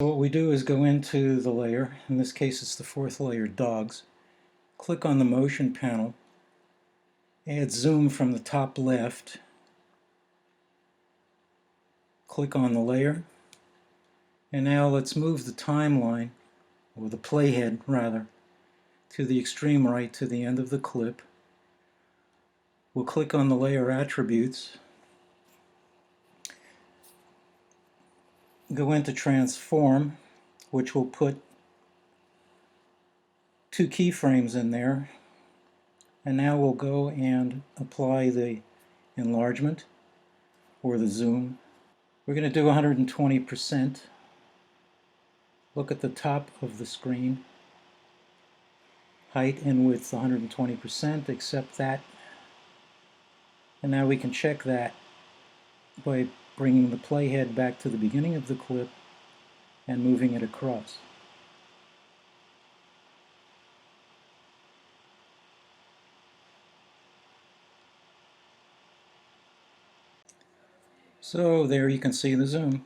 What we do is go into the layer, in this case it's the fourth layer, dogs, click on the motion panel, add zoom from the top left, click on the layer, and now let's move the timeline, or the playhead rather, to the extreme right to the end of the clip. We'll click on the layer attributes, go into transform, which will put 2 keyframes in there, and now we'll go and apply the enlargement or the zoom. We're going to do 120%. Look at the top of the screen. Height and width 120%, accept that. And now we can check that by bringing the playhead back to the beginning of the clip and moving it across. So there you can see the zoom.